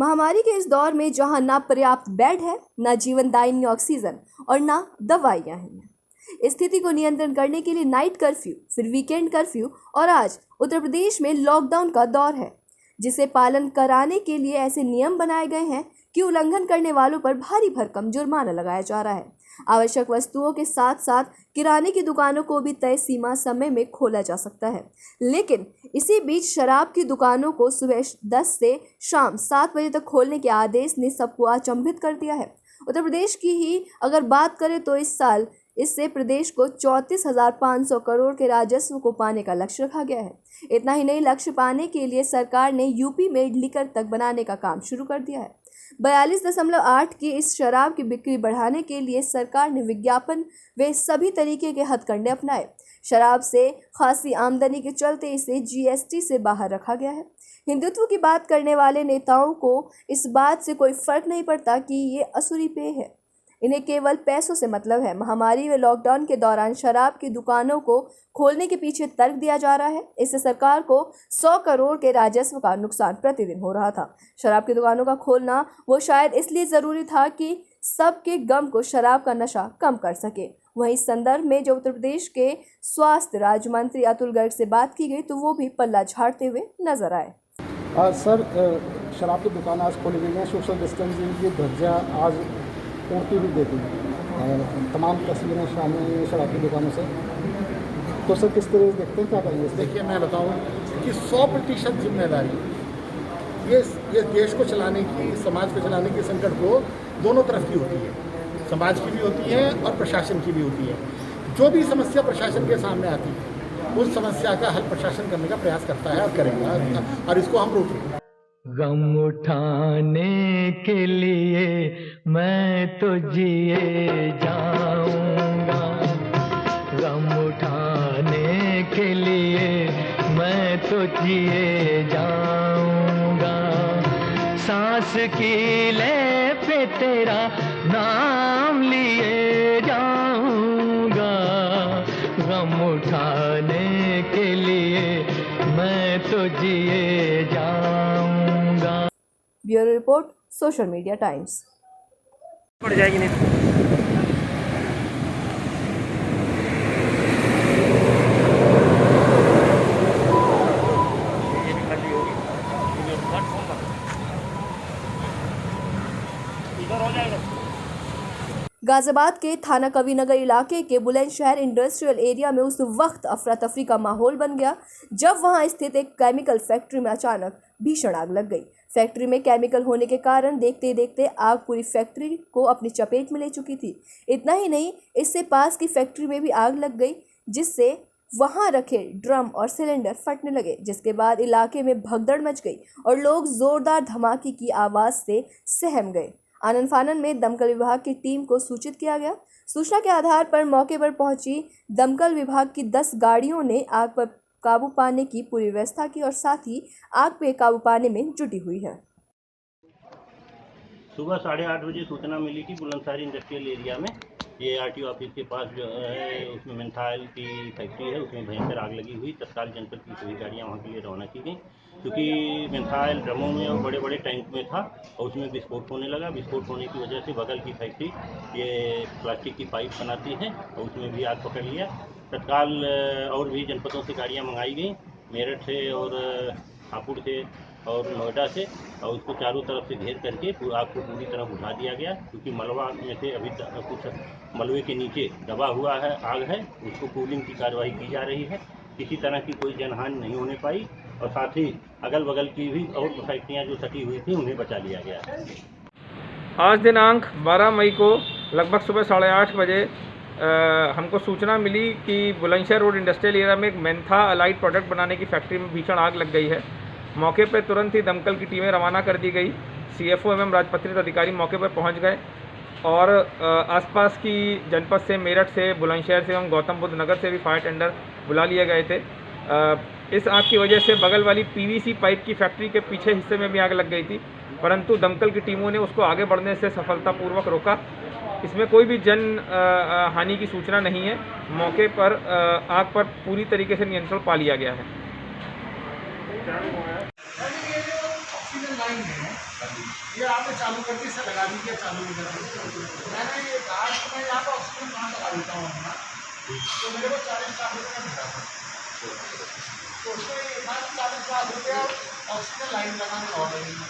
महामारी के इस दौर में जहां ना पर्याप्त बेड है, ना जीवनदायिनी ऑक्सीजन और ना दवाइयां हैं, स्थिति को नियंत्रण करने के लिए नाइट कर्फ्यू, फिर वीकेंड कर्फ्यू और आज उत्तर प्रदेश में लॉकडाउन का दौर है, जिसे पालन कराने के लिए ऐसे नियम बनाए गए हैं कि उल्लंघन करने वालों पर भारी भरकम जुर्माना लगाया जा रहा है। आवश्यक वस्तुओं के साथ साथ किराने की दुकानों को भी तय सीमा समय में खोला जा सकता है, लेकिन इसी बीच शराब की दुकानों को सुबह 10 से शाम 7 बजे तक खोलने के आदेश ने सबको अचंभित कर दिया है। उत्तर प्रदेश की ही अगर बात करें तो इस साल इससे प्रदेश को 34,500 करोड़ के राजस्व को पाने का लक्ष्य रखा गया है। इतना ही नहीं, लक्ष्य पाने के लिए सरकार ने यूपी में लिकर तक बनाने का काम शुरू कर दिया है। 42.8 की इस शराब की बिक्री बढ़ाने के लिए सरकार ने विज्ञापन व सभी तरीके के हथकंडे अपनाए। शराब से खासी आमदनी के चलते इसे जीएसटी से बाहर रखा गया है। हिंदुत्व की बात करने वाले नेताओं को इस बात से कोई फर्क नहीं पड़ता कि ये असुरी पेय है, इन्हें केवल पैसों से मतलब है। महामारी व लॉकडाउन के दौरान शराब की दुकानों को खोलने के पीछे तर्क दिया जा रहा है। इससे सरकार को 100 करोड़ के राजस्व का नुकसान प्रतिदिन हो रहा था। शराब की दुकानों का खोलना वो शायद इसलिए ज़रूरी था कि सबके गम को शराब का नशा कम कर सके। वहीं इस संदर्भ में जब उत्तर प्रदेश के स्वास्थ्य राज्य मंत्री अतुल गर्ग से बात की गई तो वो भी पल्ला झाड़ते हुए नजर आए। सर, शराब की दुकान आज खोली गई है, सोशल डिस्टेंसिंग की धज्जियाँ आज उड़ती हुई देखी, तमाम तस्वीरें सामने शराब की दुकानों से। तो सर किस तरह से देखते हैं, क्या करेंगे? देखिए, मैं बताऊं कि 100% जिम्मेदारी ये देश को चलाने की, समाज को चलाने की संकट को दोनों तरफ की होती है, समाज की भी होती है और प्रशासन की भी होती है। जो भी समस्या प्रशासन के सामने आती है उस समस्या का हल प्रशासन करने का प्रयास करता है और करेगा, और इसको हम रोकेंगे। गम उठाने के लिए मैं तो जिए जाऊंगा, गम उठाने के लिए मैं तो जिए जाऊंगा, सांस की ले पे तेरा नाम लिए जाऊंगा, गम उठाने के लिए मैं तो जिए जाऊंगा। Bureau report, social media times. पड़ जाएगी नहीं। गाजियाबाद के थाना कविनगर इलाके के बुलंदशहर इंडस्ट्रियल एरिया में उस वक्त अफरा तफरी का माहौल बन गया जब वहां स्थित एक केमिकल फैक्ट्री में अचानक भीषण आग लग गई। फैक्ट्री में केमिकल होने के कारण देखते देखते आग पूरी फैक्ट्री को अपनी चपेट में ले चुकी थी। इतना ही नहीं, इससे पास की फैक्ट्री में भी आग लग गई, जिससे वहां रखे ड्रम और सिलेंडर फटने लगे, जिसके बाद इलाके में भगदड़ मच गई और लोग जोरदार धमाके की आवाज़ से सहम गए। आनन फानन में दमकल विभाग की टीम को सूचित किया गया। सूचना के आधार पर मौके पर पहुंची दमकल विभाग की 10 गाड़ियों ने आग पर काबू पाने की पूरी व्यवस्था की और साथ ही आग पे काबू पाने में जुटी हुई है। सुबह 8:30 बजे सूचना मिली कि बुलंदशहर इंडस्ट्रियल एरिया में ये आरटीओ ऑफिस के पास जो है उसमें मेंथाइल की फैक्ट्री है, उसमें भयंकर आग लगी हुई। तत्काल जनपद की सभी गाड़ियाँ वहाँ के लिए रवाना की गई, क्योंकि मेंथाइल ड्रमों में और बड़े बड़े टैंक में था और उसमें विस्फोट होने लगा। विस्फोट होने की वजह से बगल की फैक्ट्री ये प्लास्टिक की पाइप बनाती है और उसमें भी आग पकड़ लिया। तत्काल और भी जनपदों से गाड़ियाँ मंगाई गई, मेरठ से और हापुड़ से और नोएडा से, और उसको चारों तरफ से घेर करके आग को पूरी तरह बुझा दिया गया, क्योंकि मलबा में से अभी कुछ मलबे के नीचे दबा हुआ है आग है, उसको कूलिंग की कार्रवाई की जा रही है। किसी तरह की कोई जनहानि नहीं होने पाई और साथ ही अगल बगल की भी और फैक्ट्रियाँ जो सटी हुई थी उन्हें बचा लिया गया है। आज दिनांक 12 मई को लगभग सुबह 8:30 बजे हमको सूचना मिली कि बुलंदशहर रोड इंडस्ट्रियल एरिया में एक मेंथा अलाइड प्रोडक्ट बनाने की फैक्ट्री में भीषण आग लग गई है। मौके पर तुरंत ही दमकल की टीमें रवाना कर दी गई। सीएफओ एवं राजपत्रित अधिकारी मौके पर पहुंच गए और आसपास की जनपद से, मेरठ से, बुलंदशहर से एवं गौतम बुद्ध नगर से भी फायर टेंडर बुला लिए गए थे। इस आग की वजह से बगल वाली पीवीसी पाइप की फैक्ट्री के पीछे हिस्से में भी आग लग गई थी, परंतु दमकल की टीमों ने उसको आगे बढ़ने से सफलतापूर्वक रोका। इसमें कोई भी जन हानि की सूचना नहीं है। मौके पर आग पर पूरी तरीके से नियंत्रण पा लिया गया है। ये आपने चालू कर दी, इसे लगा दीजिए, चालू नहीं कर दी। मैंने ये कहा कि मैं यहाँ पर ऑक्सीजन कहाँ लगा देता हूँ अपना, तो मेरे को 40 लाख रुपये का मिला था। तो उसमें 40 लाख रुपया ऑक्सीजन लाइन लगाने और लगेगी।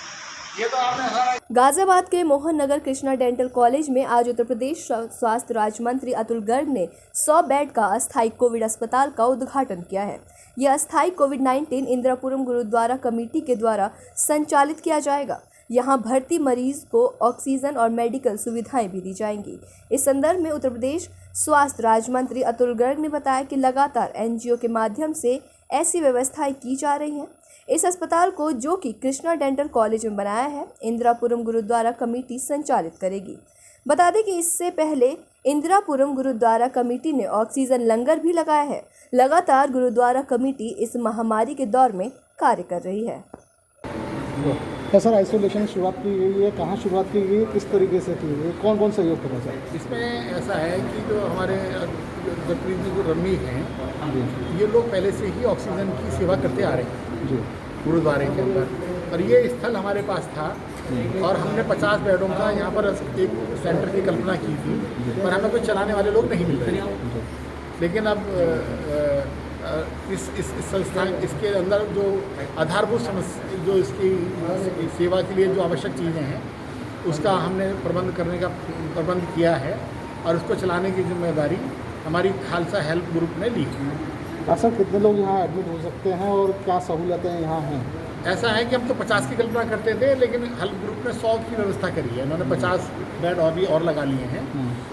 ये तो आपने सारा गाजियाबाद के मोहन नगर कृष्णा डेंटल कॉलेज में आज उत्तर प्रदेश स्वास्थ्य राज्य मंत्री अतुल गर्ग ने 100 बेड का अस्थायी कोविड अस्पताल का उद्घाटन किया है। यह अस्थायी कोविड-19 इंदिरापुरम गुरुद्वारा कमेटी के द्वारा संचालित किया जाएगा। यहाँ भर्ती मरीज को ऑक्सीजन और मेडिकल सुविधाएं भी दी जाएंगी। इस संदर्भ में उत्तर प्रदेश स्वास्थ्य राज्य मंत्री अतुल गर्ग ने बताया कि लगातार एनजीओ के माध्यम से ऐसी व्यवस्थाएं की जा रही हैं। इस अस्पताल को, जो कि कृष्णा डेंटल कॉलेज में बनाया है, इंदिरापुरम गुरुद्वारा कमेटी संचालित करेगी। बता दें कि इससे पहले इंदिरापुरम गुरुद्वारा कमेटी ने ऑक्सीजन लंगर भी लगाया है। लगातार गुरुद्वारा कमेटी इस महामारी के दौर में कार्य कर रही है। क्या सर आइसोलेशन शुरुआत की गई है, कहाँ शुरुआत की गई, किस तरीके से की गई, कौन कौन सहयोग कर रहा है सर? इसमें ऐसा है कि जो हमारे जगप्रीत जी जो रमी हैं, ये लोग पहले से ही ऑक्सीजन की सेवा करते आ रहे हैं जी गुरुद्वारे के अंदर, और ये स्थल हमारे पास था और हमने 50 बेडों का यहाँ पर एक सेंटर की कल्पना की थी, पर हमें कोई चलाने वाले लोग नहीं मिल रहे थे। लेकिन अब इस संस्थान, इसके अंदर जो आधारभूत समस्या, जो इसकी सेवा के लिए जो आवश्यक चीज़ें हैं, उसका हमने प्रबंध किया है और उसको चलाने की जिम्मेदारी हमारी खालसा हेल्थ ग्रुप ने ली है। सर कितने लोग यहाँ एडमिट हो सकते हैं और क्या सहूलतें यहाँ हैं? ऐसा है कि हम तो 50 की कल्पना करते थे, लेकिन हेल्थ ग्रुप ने 100 की व्यवस्था करी है। उन्होंने 50 बेड और लगा लिए हैं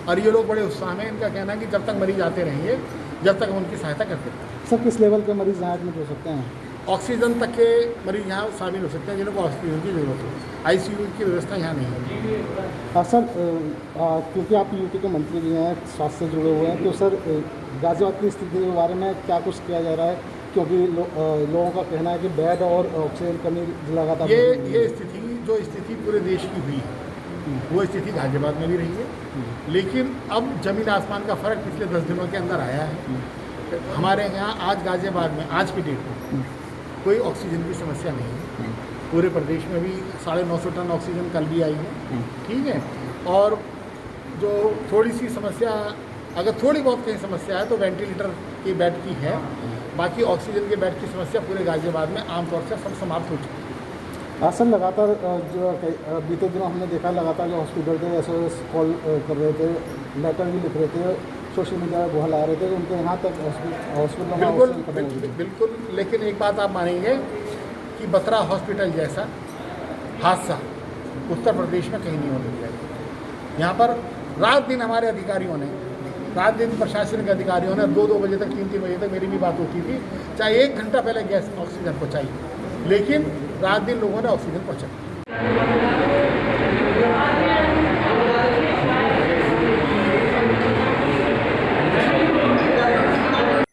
और ये लोग बड़े उत्साह में। इनका कहना है कि जब तक मरीज आते रहेंगे, जब तक हम उनकी सहायता करते रहेंगे। सर किस लेवल के मरीज यहाँ एडमिट हो सकते हैं? ऑक्सीजन तक के मरीज यहाँ शामिल हो सकते हैं जिनको ऑक्सीजन की ज़रूरत हो। आईसीयू की व्यवस्था यहाँ नहीं है। सर क्योंकि आप यूपी के मंत्री भी हैं, स्वास्थ्य से जुड़े हुए हैं, तो सर गाजियाबाद की स्थिति के बारे में क्या कुछ किया जा रहा है? क्योंकि लोगों का कहना है कि बेड और ऑक्सीजन कमी लगातार ये स्थिति पूरे देश की हुई है, वो स्थिति गाजियाबाद में भी रही है। लेकिन अब जमीन आसमान का फ़र्क पिछले 10 दिनों के अंदर आया है। हमारे यहाँ आज गाजियाबाद में, आज की डेट में कोई ऑक्सीजन की समस्या नहीं है। पूरे प्रदेश में भी 950 टन ऑक्सीजन कल भी आई है, ठीक है। और जो थोड़ी सी समस्या, अगर थोड़ी बहुत कहीं समस्या है तो वेंटिलेटर की बेड की है। बाकी ऑक्सीजन के बेड की समस्या पूरे गाजियाबाद में आमतौर से सब समाप्त हो चुकी है। सर लगातार जो बीते दिनों हमने देखा, लगातार जो हॉस्पिटल थे SOS कॉल कर रहे थे, लेटर भी लिख रहे थे, सोशल मीडिया पर बुला ला रहे थे कि उनके यहाँ तक हॉस्पिटल बिल्कुल। लेकिन एक बात आप मानेंगे कि बत्रा हॉस्पिटल जैसा हादसा उत्तर प्रदेश में कहीं नहीं होने दिया। यहाँ पर रात दिन हमारे अधिकारियों ने, रात दिन प्रशासनिक अधिकारियों ने 2-2 बजे तक, 3-3 बजे तक मेरी भी बात होती थी, चाहे 1 घंटा पहले गैस ऑक्सीजन पहुँचाई, लेकिन रात दिन लोगों ने ऑक्सीजन पहुँचाई।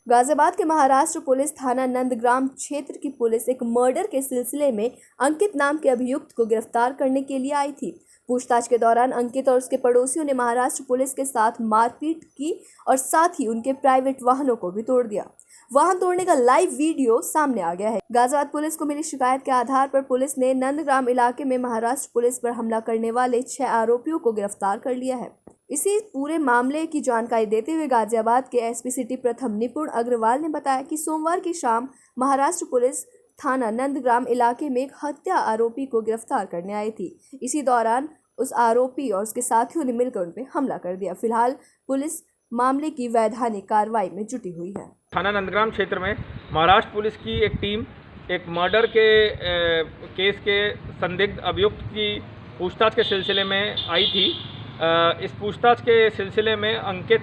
गाजियाबाद के महाराष्ट्र पुलिस थाना नंदग्राम क्षेत्र की पुलिस एक मर्डर के सिलसिले में अंकित नाम के अभियुक्त को गिरफ्तार करने के लिए आई थी। पूछताछ के दौरान अंकित और उसके पड़ोसियों ने महाराष्ट्र पुलिस के साथ मारपीट की और साथ ही उनके प्राइवेट वाहनों को भी तोड़ दिया। वाहन तोड़ने का लाइव वीडियो सामने आ गया है। गाजियाबाद पुलिस को मिली शिकायत के आधार पर पुलिस ने नंदग्राम इलाके में महाराष्ट्र पुलिस पर हमला करने वाले 6 आरोपियों को गिरफ्तार कर लिया है। इसी पूरे मामले की जानकारी देते हुए गाजियाबाद के एसपी सिटी प्रथम निपुण अग्रवाल ने बताया कि सोमवार की शाम महाराष्ट्र पुलिस थाना नंदग्राम इलाके में एक हत्या आरोपी को गिरफ्तार करने आई थी। इसी दौरान उस आरोपी और उसके साथियों ने मिलकर उन पर हमला कर दिया। फिलहाल पुलिस मामले की वैधानिक कार्रवाई में जुटी हुई है। थाना नंदग्राम क्षेत्र में महाराष्ट्र पुलिस की एक टीम एक मर्डर के केस के संदिग्ध अभियुक्त की पूछताछ के सिलसिले में आई थी। इस पूछताछ के सिलसिले में अंकित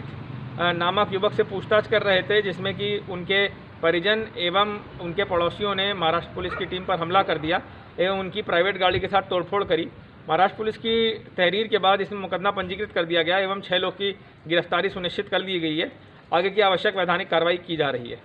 नामक युवक से पूछताछ कर रहे थे, जिसमें कि उनके परिजन एवं उनके पड़ोसियों ने महाराष्ट्र पुलिस की टीम पर हमला कर दिया एवं उनकी प्राइवेट गाड़ी के साथ तोड़फोड़ करी। महाराष्ट्र पुलिस की तहरीर के बाद इसमें मुकदमा पंजीकृत कर दिया गया एवं 6 लोग की गिरफ्तारी सुनिश्चित कर ली गई है। आगे की आवश्यक वैधानिक कार्रवाई की जा रही है।